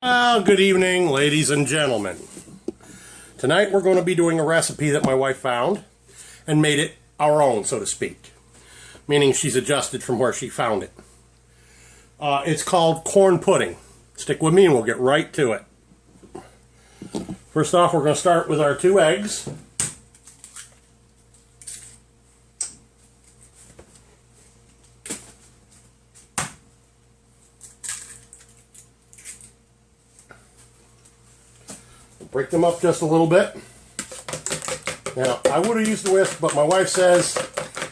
Good evening, ladies and gentlemen. Tonight we're going to be doing a recipe that my wife found and made it our own, so to speak. Meaning she's adjusted from where she found it. It's called corn pudding. Stick with me and we'll get right to it. First off, we're going to start with our 2 eggs. Break them up just a little bit. Now, I would have used the whisk, but my wife says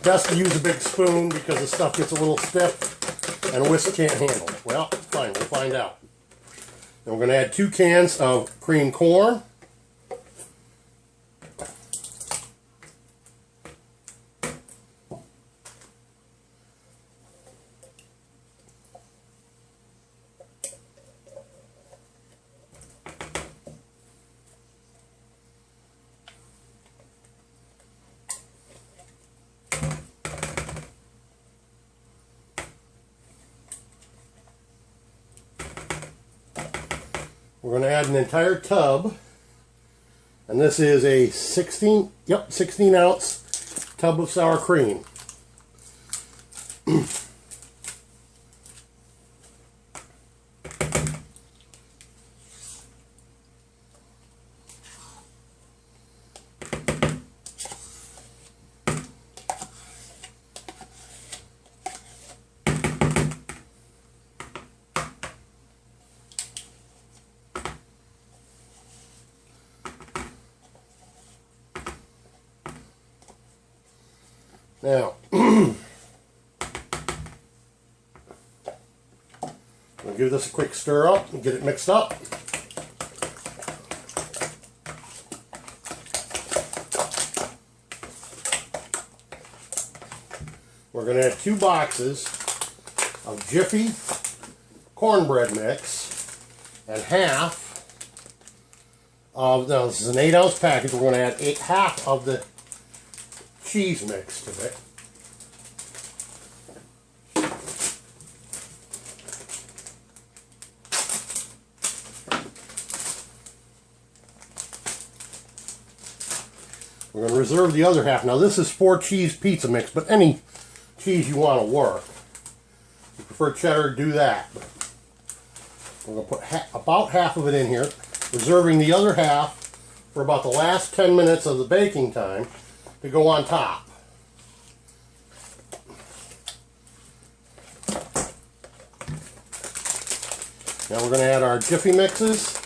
best to use a big spoon because the stuff gets a little stiff and a whisk can't handle it. Well, fine, we'll find out. Then we're going to add 2 cans of creamed corn. We're going to add an entire tub, and this is a 16 ounce tub of sour cream. Now, we'll give this a quick stir up and get it mixed up. We're going to add 2 boxes of Jiffy cornbread mix and half of, now this is an 8 ounce package, we're going to add half of the cheese mix to it. We're going to reserve the other half. Now this is 4 cheese pizza mix, but any cheese you want to work. If you prefer cheddar, do that. We're going to put about half of it in here, reserving the other half for about the last 10 minutes of the baking time to go on top. Now we're going to add our Jiffy mixes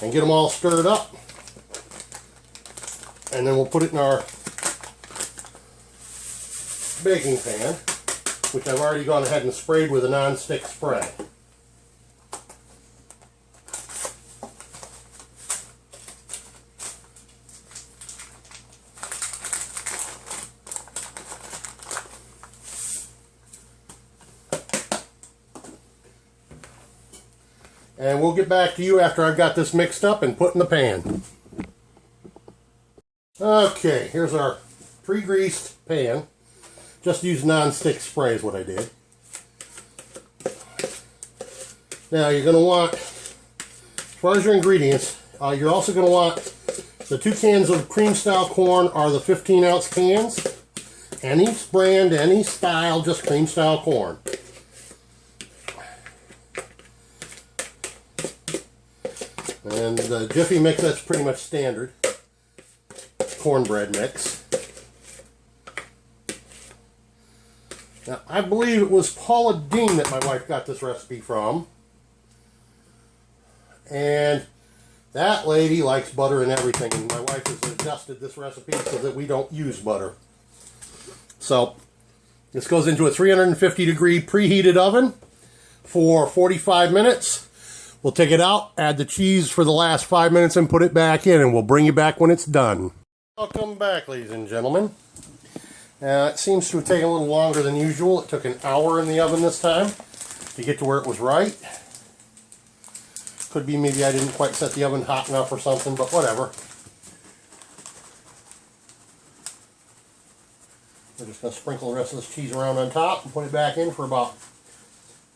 and get them all stirred up. And then we'll put it in our baking pan, which I've already gone ahead and sprayed with a non-stick spray. And we'll get back to you after I've got this mixed up and put in the pan. Okay, here's our pre-greased pan. Just use non-stick spray is what I did. Now you're going to want, as far as your ingredients, you're also going to want the 2 cans of cream style corn are the 15 ounce cans. Any brand, any style, just cream style corn. And the Jiffy mix, that's pretty much standard cornbread mix. Now, I believe it was Paula Dean that my wife got this recipe from. And that lady likes butter and everything, and my wife has adjusted this recipe so that we don't use butter. So, this goes into a 350 degree preheated oven for 45 minutes. We'll take it out, add the cheese for the last 5 minutes, and put it back in, and we'll bring you back when it's done. Welcome back, ladies and gentlemen. It seems to have taken a little longer than usual. It took an hour in the oven this time to get to where it was right. Could be maybe I didn't quite set the oven hot enough or something, but whatever. We're just going to sprinkle the rest of this cheese around on top and put it back in for about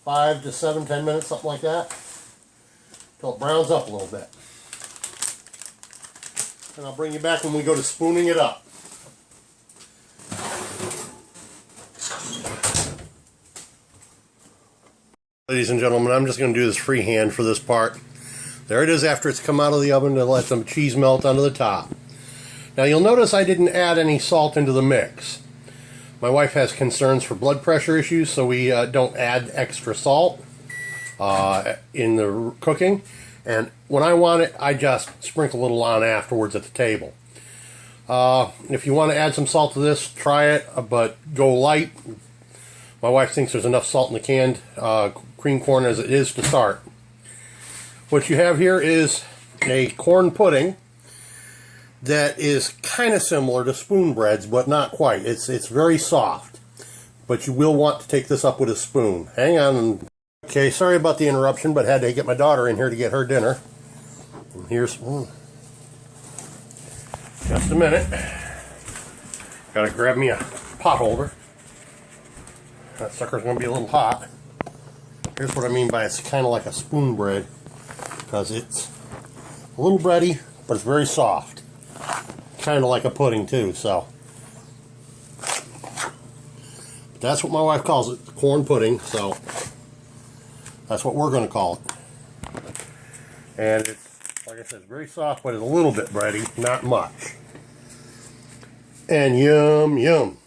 5 to 7, 10 minutes, something like that. until it browns up a little bit. And I'll bring you back when we go to spooning it up. Ladies and gentlemen, I'm just going to do this freehand for this part. There it is after it's come out of the oven to let some cheese melt onto the top. Now you'll notice I didn't add any salt into the mix. My wife has concerns for blood pressure issues, so we don't add extra salt in the cooking. And when I want it, I just sprinkle a little on afterwards at the table. If you want to add some salt to this, try it, but go light. My wife thinks there's enough salt in the canned cream corn as it is to start. What you have here is a corn pudding that is kind of similar to spoon breads, but not quite. It's very soft, but you will want to take this up with a spoon. Hang on. Okay, sorry about the interruption, but had to get my daughter in here to get her dinner. And here's just a minute. Gotta grab me a pot holder. That sucker's gonna be a little hot. Here's what I mean by it's kind of like a spoon bread, because it's a little bready, but it's very soft. Kind of like a pudding too, so. But that's what my wife calls it, corn pudding, so that's what we're going to call it. And it's, like I said, it's very soft, but it's a little bit bready, not much. And yum, yum.